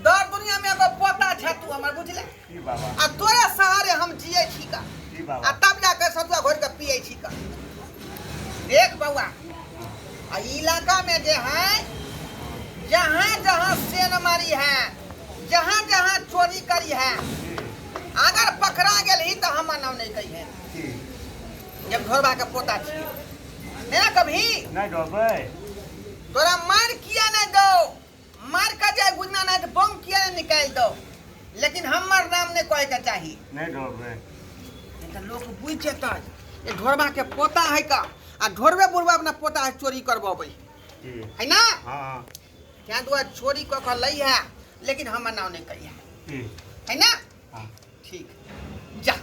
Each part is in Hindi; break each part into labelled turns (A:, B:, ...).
A: दर दुनिया में एगो पोता छ तू हमर बुझले
B: की बाबा
A: आ तोरे सहारे हम जिए छी का
B: की
A: आ
B: बाबा
A: तब जाके सतुआ घोर के पिए छी का देख बउआ आ इलाका में जे है जहाँ जहाँ सेन मारी है जहाँ जहाँ चोरी करी है अगर पकड़ा गेल ही तो हम नाम नहीं कही है
B: की
A: जब घोरबा के पोता छी है कभी
B: नहीं डोबे
A: तोरा मार किया नहीं दो मार का जाए गुजना नहीं तो बम किया नहीं निकाल दो लेकिन हमर नाम नहीं कहे के चाहिए
B: नहीं डोबे
A: तो लोग बुझ जेता ये ढोरबा के पोता है का आ ढोरबे बुढ़बा अपना पोता है चोरी करबे
B: की
A: है ना
B: हां
A: क्या दुआ चोरी क के लई है लेकिन हमर नाम नहीं कही है
B: की
A: है ना
B: हां
A: ठीक जा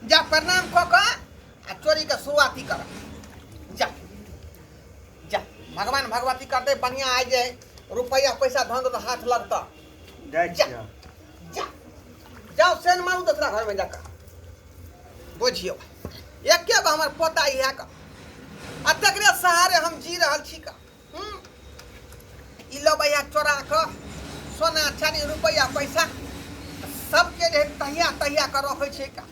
A: जा प्रणाम क के आ चोरी के शुरुआती कर जा जा भगवान भगवती करते बढ़िया आ जाए रुपया पैसा धन तो हाथ लगता
B: जाय
A: जा
B: छिया
A: जा जाओ सेन मारू दूसरा घर में जाकर बुझियो एके गो हमार पोता ही है का आ तकरे सहारे हम जी रहल छी का ई लो भैया चोरा के सोना चानी रुपया पैसा सबके जे तहिया तहिया कर रखे छै का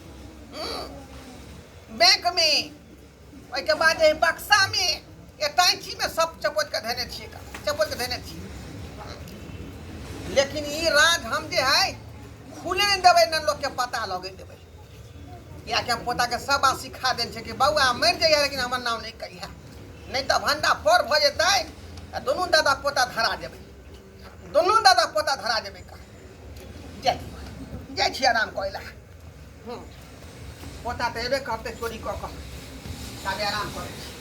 A: बैंक में ओइ के बाद जे बक्सा में एटांची में सब चपोत के धने छिए का चपोत के धने छी लेकिन ई राज हम जे है खुले नहीं देवे न लोग के पता लगे देवे या के पोता के सब बात सिखा देन छै कि बउआ मर जाइए लेकिन हमर नाम नहीं कहिया नहीं तो भंडा फोड़ भ जेतै आ दोनों दादा पोता धरा देबै दोनों दादा पोता धरा देबै का जय जय छी आराम कोइला पोता तो एबे करते चोरी क के साबे आराम करे छी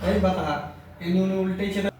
C: सही बता एने उल्टे छे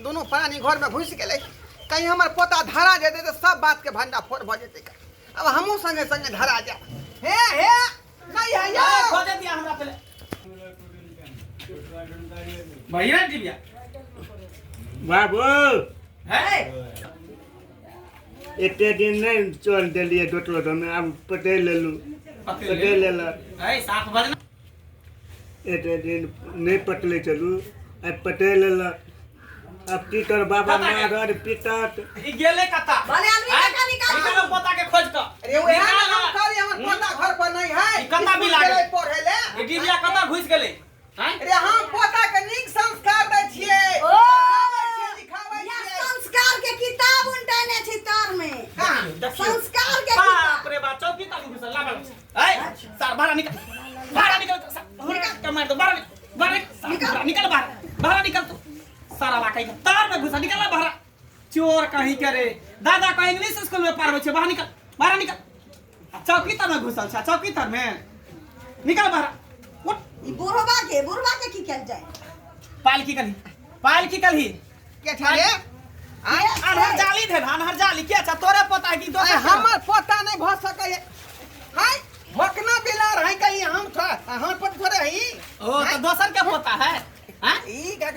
A: दोनों प्राणी घर में घुस गए कहीं हमार पोता धरा जेते तो सब बात के भंडा फोड़ भ जेते अब हमहू संगे संगे धरा जा हे नहीं है या
C: खोज दिया हमरा पहले भैया दिया
B: बाबू
C: है
B: एते दिन नहीं चल दिलिए डोटलो तो मैं अब पटेल लेलू पटेल लेला
C: ए साफ बजना
B: एते दिन नहीं पटले चलू अब पटेल लेला अब टीचर बाबा मार पितात
C: ई गेले कता
D: भले आदमी का निकाल
C: निकालो पोता के खोज क
A: अरे वो यहाँ हम करी हमर पोता घर पर नहीं है
C: ई कता भी लागे
A: पढ़े ले
C: ई डिबिया कता घुस गेले हैं
A: अरे हम पोता के नीक संस्कार दै छियै
D: ओ
A: पढ़ाबै छियै लिखाबै
D: या
A: छियै
D: संस्कार के किताब उल्टाने छी तार में
A: कहाँ?
D: संस्कार के
C: बाप
D: किताब
C: रे बाप चौकी तक घुसल लागल ए सर बाहर निकल के मार दो बाहर निकल बाहर निकल तू सारा वाकई तार में घुसा निकल बाहर चोर कहीं करे दादा का इंग्लिश स्कूल में पढ़ावे छे बाहर निकल चौकी तर में घुसल छा चौकी तर में निकल बाहर उठ
D: ई बुढ़वा के की कल जाए
C: पाल की कलही
A: के ठहरे
C: अनहर जाली थे अनहर जाली क्या छा तोरे पता है कि
A: अरे
C: दोसर
A: हमर पोता नहीं भ सकै है हाय भोकना बिलार है कहीं हम पर थोड़े ही
C: ओ तो दोसर के पता है हैं
A: ई घर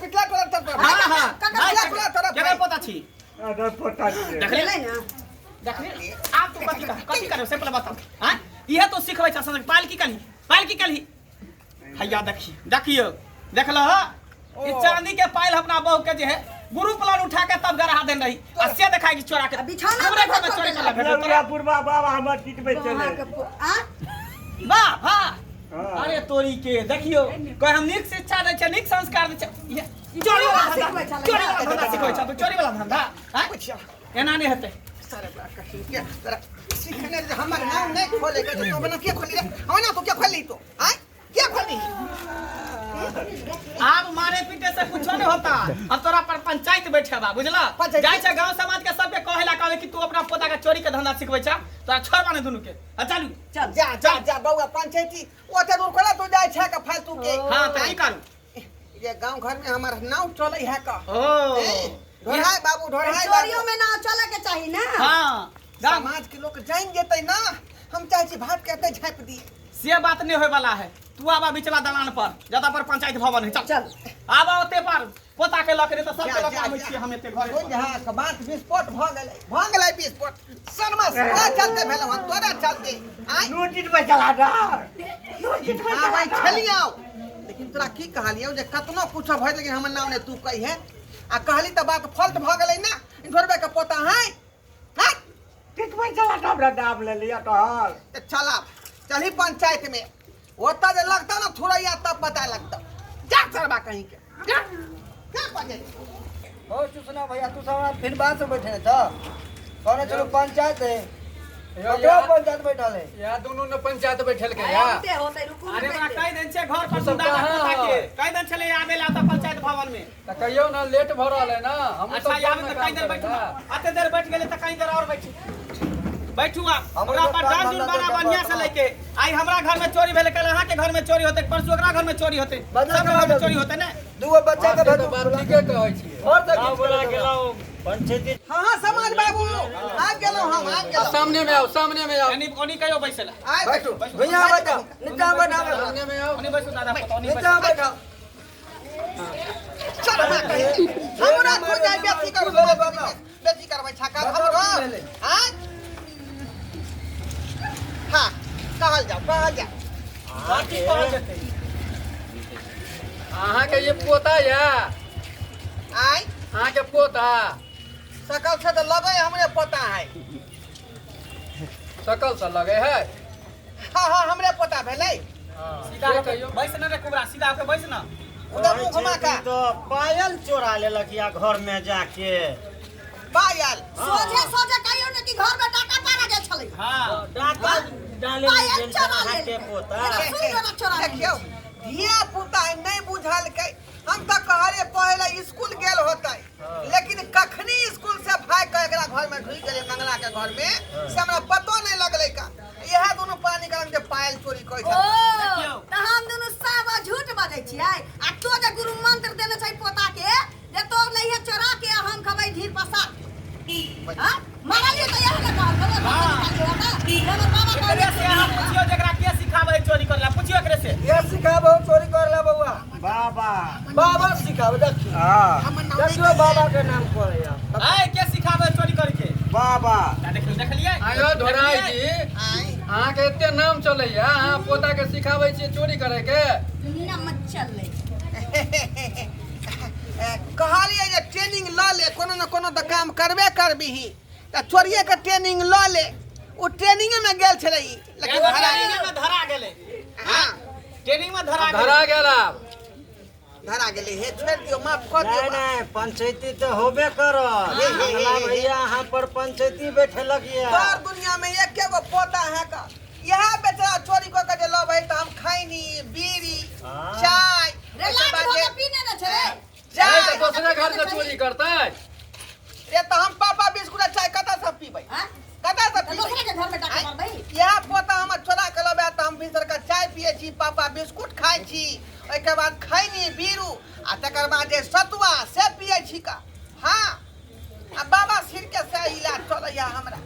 A: पिटला तोरा तर
C: हां
A: पिटला तोरा तरफ
C: केरे पता छी
B: अरे पोता
C: देख ले
D: ले ना
C: देख ले आप तू कथी करे से पहले बताओ हां यह तो सिखबै छ समझ पाल की कलही हैया देखियो देख लो ई चांदी के पायल अपना बहू के जे है गुरु प्लान उठा के तब गरहा देन रही असिया देखाई चोरा के
D: बिछौना
C: हमरे घर में
D: पर
C: चोरी
D: छोड़
C: कर
B: लौरिया पुरबा बाबा हमर चित में चले
D: आ
C: वाह वाह अरे तोरी के देखियो कोई हम नीक शिक्षा दै छै नीक संस्कार दै छै ये चोरी वाला धंधा सिखबै छ चोरी वाला धंधा हैं एना नहीं हेतै
A: सारे बड़ा कहीं के तेरा सीखने हमर नाम नहीं खोले के तो बना के खोली रे हम ना तो क्या खोली तो हां क्या खोली
C: आप मारे पीटे से कुछ नहीं होता अब तोरा पर पंचायत बैठे बा बुझला जाय छै गांव समाज के सब के कहेला कहबे कि तू अपना पोता के चोरी के धंधा सिखबै छ तोरा छोड़ माने दुनु के चालू
A: चल जा बउआ पंचायती ओते दूर कोला तू जाय छै का फालतू के
C: हां तो की करू
A: ये गांव घर में हमार नाव चले है का
C: ओ
A: ढोढ़ाई बाबू ढोढ़ाई
D: चोरियों में ना चले के चाहिए ना
C: हां
A: समाज के लोग जान जेतै ना हम चाहे छी भात के एते झाँप दी
C: से बात नहीं होय वाला है तू आबा बिचला दलान पर जदा पर पंचायत भवन है चल आबा ओते पर पोता के लकरे तो सब के लक आबै छी हम एते घर
A: जहां के बात विस्फोट भ गेलै विस्फोट शर्मा से चलते भेल हम तोरा चलते आई
B: नोटिस में चला जा
A: हां भाई खेलियो लेकिन तोरा की कहलियो जे कतनो कुछ भइ लेकिन हमर नाम ने तू कहि है आ कहली त बात फॉल्ट भ गेलै ना घरबे के पोता है हां
B: चित में चला हमरा दाब ले लिया तो हाल
A: चला चली पंचायत में ओता जे लगता ना थोड़ा तब पता लगता जा सरबा कहीं के जा क्या बजे
E: हो सुना भैया तू सब फिर बात से बैठे था कौन चलो पंचायत है ककरा पंचायत बैठल है
F: या दोनों ने पंचायत बैठल के या
D: होते रुकू
C: अरे बड़ा कई दिन से घर पर सुदा पोता के कई दिन चले आबेला त पंचायत भवन में
F: त कहियो ना लेट भ रहल है ना हम
C: अच्छा यार त कई देर बैठू आते देर बैठ गेले त कई देर और बैठू आप हमरा पर डांस जुर्माना बढ़िया से लेके आई हमरा घर में चोरी भेले कल अहाँ के घर में चोरी होते परसों ओकरा घर में चोरी होते सब घर में चोरी होते ना
E: दूगो बच्चा के भेज
F: बात ठीके कहै छी
E: और तक
B: बोला गेलो पंचायत
A: हां समाज बाबू आ गेलो हम आ गेलो
F: सामने में आओ
C: यानी कोनी कहियो बैठला
A: आइ बैठो
E: भैया बैठो नीचा बैठा
F: सामने में आओ
C: कोनी बैठो दादा पता नहीं
E: नीचा
C: बैठो
E: बैठो
A: चल ना कहीं हमरा खो जाए बेटी कर बेटी करबै छका हमरो हां हां कहल जा
C: बाकी कहां जेते
F: अहाँ के ये पोता या
A: आई
F: अहाँ के पोता
A: सकल से तो लगे हमरे पता है
F: सकल से लगे है
A: हां हमरे पता भेलै
C: सीधा कहियो बैठ न रे कुबरा सीधा होके बैठ न
A: उधर मुंह घुमा का
B: तो पायल चोरा लेलक या घर में जाके
A: पायल
D: सोझे कहियो ने कि घर में टाका पारा गेल छलै
C: हां
B: डाका डाले
D: पायल
B: गेल
D: चोरा
B: हाथे
D: ले
B: पोता
D: सुई वाला चोरा ले
A: देखियो धिया पुता नहीं बुझल के हम तो कहले पहले स्कूल गेल होते लेकिन कखनी स्कूल से भाग के एकरा घर में घुस गेले मंगला के घर में से हमरा पतो नहीं लगले का यह दोनों पानी गरम के पायल चोरी करै
D: ओ
A: छै
D: त हम दुनु सब झूठ बाजै छियै आ तो जे गुरु मंत्र देने छै पोता के जे तो लइहे चोरा के हम खबै ढीर पसा हां मारलिए त यह के कहल बाबा
C: एकरे से अहाँ पूछियो जेकरा के सिखाबै चोरी करला पूछियो एकरे से
E: ये सिखाबो चोरी करला बउआ
B: बाबा
E: बाबा सिखाबो देखियो
B: हां
A: हमर नाम
E: देखियो बाबा के नाम पर या
C: आय के सिखाबै
B: बाबा
C: देखलिए
F: आयो धोराई जी
A: आय
F: अहाँ के एते नाम चलैया अहाँ पोता के सिखाबै छियै चोरी करे के
D: दुनिया मत चल
A: कहलिए जे ट्रेनिंग लऽ ले कोनो न कोनो तऽ काम करबे करबिही तऽ चोरिए के ट्रेनिंग लऽ ले ओ ट्रेनिंगे में गेल छलै लेकिन
C: धरा गेलै
A: हाँ
C: ट्रेनिंग में धरा
F: धरा गेला
A: धरा गेलै हे छोड़ दियो माफ कर दियो
E: नहीं नहीं पंचायती तो होबे करत मंगला भैया यहाँ पर पंचायती बैठलक ये
A: तोर दुनिया में एके गो पोता है का यह बेचारा चोरी को के जे लो भाई त हम खैनी बीड़ी चाय
D: रे लाट भोग पीने न छे
F: जाए तो दूसरे घर से चोरी करतै
A: ये तो हम पापा बिस्कुट चाय कता सब पीबै
D: हां
A: कता सब
D: दूसरे के घर में टाका मार भाई
A: यह पोता हम चोरा के लबे त हम भीतर का चाय पिए छी पापा बिस्कुट खाइ छी ओइ के बाद खैनी बीरू आ तकर बाद जे सतुआ से पिए छी का हां आ बाबा सिर के से इलाज चलैया हमरा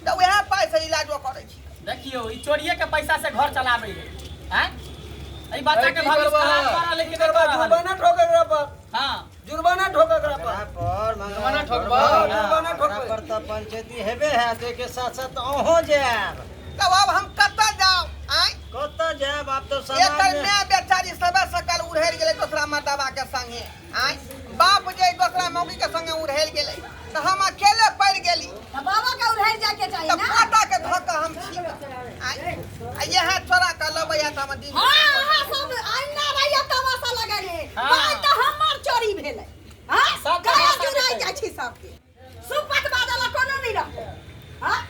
A: त वह पाइ से इलाज करै छी
C: देखियो ई चोरिए के पैसा से घर चलाबै है हैं ई बच्चा के भविष्य खराब करा लेकिन
E: जुर्माना ठोके एकरा पर
C: हां
E: जुर्माना ठोके एकरा पर
F: जुर्माना ठोकबा
E: जुर्माना ठोके पर त पंचायती हेबे है ते के साथ साथ अहो जाब
A: तब अब हम कता जाओ आय
E: कत जाब आप तो
A: एकर
E: समाज में
A: में बेचारी सबे सकल उड़हेल गेलै दूसरा मर्दबा के संगे आय बाप जे दूसरा मौगी के संगे उड़हेल गेलै त हम अकेले पड़ गेली
D: बाबा का उड़ाई जाके चाहिए
A: त
D: ना
A: पोता के धक्का हम छी आय आ यह छोरा का लबैया त हम दिन
D: हां हां सब आईना भैया तमाशा लगले
C: हाँ।
D: भाई तो हमर चोरी भेलै हां
C: सब
D: कया
C: तमाशा
D: चुराई
C: देखै।
D: जाइ छी सबके सुपत बादला कोनो नहीं रखते हां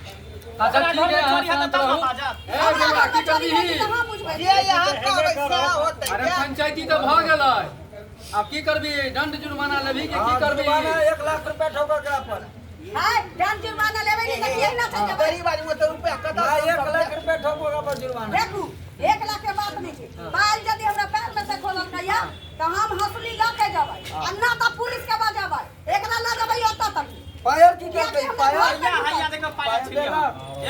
F: अच्छा ठीक है
C: चोरी है
F: हाँ
C: तो
F: शांत
C: बाजा
F: रहो ए बेटा की करबी
D: कहां बुझबै
A: जे यहाँ कहबै से होतै
F: अरे पंचायती तो भ गेलै अब की करबी दंड जुर्माना लेबी कि की करबी
E: जुर्माना 1 लाख रुपया ठोके एकरा पर
D: हाय डांस जुर्माना लेबै नहीं त केना चल जबै
A: गरीब आदमी में तो रुपया कता
E: ना 1 लाख रुपया ठोके एकरा पर जुर्माना
D: देखू 1 लाख के बात नहीं छै पाल यदि हमरा पैर में से खोलल कहिया त हम हंसली ल के जबै आ ना त पुलिस के बजाबै एकरा ल जबै ओतऽ तक
E: पायल की करते पायल
C: हैया हैया देखो पाया छिड़िया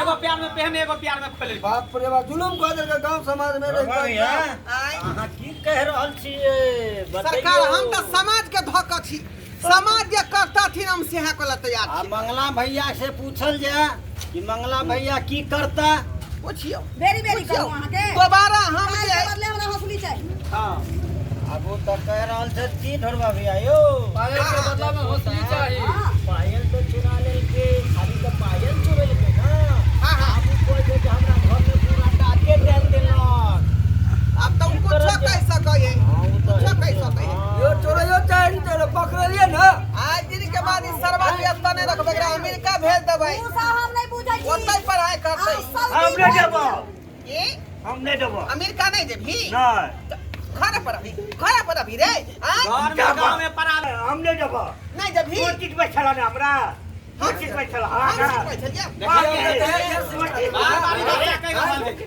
C: एगो प्यार में पहने एगो प्यार में खोले
E: बाप रे बाप जुलुम कह देलकै गांव समाज में रह
A: आय
E: अहाँ की कह रहल छियै
A: सरकार हम त समाज के धक्का छी समाज जे करता थी हम सेहा को ल तैयार
E: आ
A: छी
E: मंगला भैया से पूछल जाए कि मंगला भैया की करता
A: पूछियो
D: बेरी बेरी कहू अहाँ के
A: दोबारा हम
D: पाल
A: जे
D: के बदले हमरा हंसली चाहिए
E: हां अब वो तो कह रहल छै की ढोरबा भैया यो
F: पायल के बदला में हौसली चाहिए
D: हां
E: पायल तो चुरा लेलकै खाली तो पायल चुरेलकै ना
A: हां हां
E: अब कोई जे हमरा घर में पूरा डाके डाल देलक
A: अब तो उनको कह सकै है
E: हां वो तो
A: कह सकै है
E: यो चोरैयो चाहि तो पकड़लिए ना
A: आज दिन के बाद इस सरवा के अस्तर नहीं रखबे अमेरिका भेज देबै
D: तू साहब नहीं बुझै छी
A: ओतै पढ़ाई करतै
B: हम नहीं देबो
A: ये
B: हम नहीं देबो
A: अमेरिका नहीं देबी
B: नहीं
A: घर पर अभी रे आय
C: घर में गांव में पड़ा
B: हम नहीं देबो
A: नहीं देबी
B: कोन चीज में चला ना हमरा कोन चीज में चला हां
A: हम सिखबै छलियै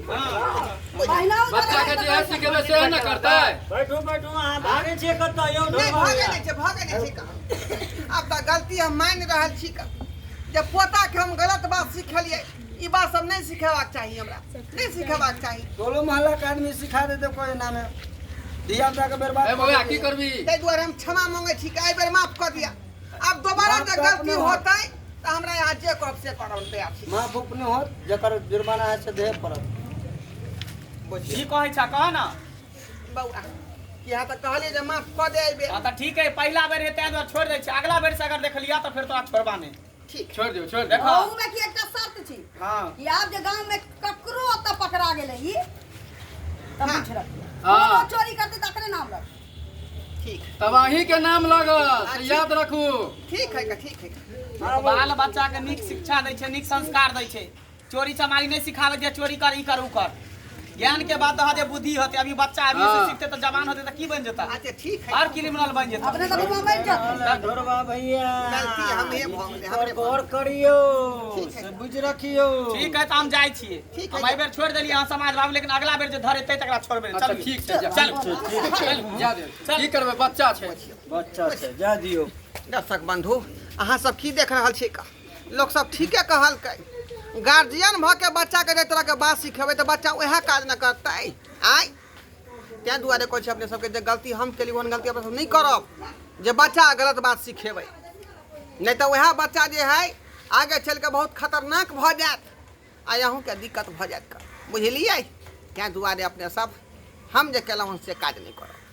D: पहिला
F: बच्चा के जे सिखेबे से न करतै
E: बैठो बैठो अहाँ भागे छियै कतऽ यौ
A: नहीं
E: ढोरबा
A: भागे नहीं छै अब तो गलती हम मान रहल छी जब पोता के हम गलत बात सिखलिए ई बात सब नहीं सिखेबाक चाहिए हमरा नहीं सिखेबाक चाहिए
E: टोलो मोहल्ला के आदमी सिखा देते कोई नामे धिया पुता के बर्बाद
F: ए बौआ की करबी
A: ताहि दुआरे हम क्षमा मांगे छी कि एहि बेर माफ कर दिया अब दोबारा
E: माफ
A: जब
E: तो
A: गलती
E: अपने
A: होतै तो हमरा यहाँ जे कहब से करब तैयार छी
E: माफ अपने होत जकर जुर्माना है से देह पड़त
C: जी कहै छ कह ना
A: बौआ कि यहाँ तक कहलिए जे माफ कऽ दे एहि बेर
C: हां त ठीक है पहला बेर हेतै तो छोड़ दै छी अगला बेर से अगर देख लिया तो फिर तो छोड़बा नहीं
A: ठीक
F: छोड़ दियो छोड़
C: देखो
D: गाँव में की एकटा शर्त छी
E: हां
D: कि आप जे गांव में ककरो ओतऽ पकड़ा गेलै ई तब
A: हाँ।
D: पूछ रखिए
F: हाँ।
D: कोनो चोरी करते तकरे नाम रख
A: ठीक
F: तब अहीं के नाम लागत से याद रखू
A: ठीक है का ठीक है का।
C: बाल बच्चा के नीक शिक्षा दै छै नीक संस्कार दै छै चोरी चमारी नहीं सिखावे जे चोरी कर ई कर उ कर ज्ञान के बाद जे बुद्धि होते अभी बच्चा अभी से
F: हाँ।
C: सीखते तो जवान होते तो की बन जेता
A: अच्छा ठीक है
C: हर क्रिमिनल बन जेता
D: अपने तो मोबाइल जाते
E: ढोरबा भैया
A: गलती हमे भऽ गेलै हमरे
E: गौर करियो
A: ठीक है।
E: से बुझ रखियो
C: ठीक है तो हम जाय छियै
A: ठीक है।
C: हम एहि बेर छोड़ देलियै अहाँ समाज बाबू लेकिन अगला बेर जे धरेतै तकरा छोड़बै
F: अच्छा
C: चल
F: ठीक छै जा
C: चल
F: चल जा दे की करबै बच्चा छै
E: बच्चा से जा दियो
A: दर्शक बंधु अहाँ सब की देख रहल छी का लोग सब ठीके कहलकै गार्जियन भ के बच्चा के तरह के बात सिखेबै तो बच्चा वह काज न करतै आय तैं दुआरे कहै छी अपने सबके जे गलती हम केली ओहन गलती अपने सब नहीं करब जे बच्चा गलत बात सिखेबै नहीं तो वह बच्चा जे है आगे चल के बहुत खतरनाक भ जात आ अहूँ के दिक्कत भ जात कर बुझलिए। क्या दुआरे अपने सब हम जे केलहुँ से काज नहीं करब।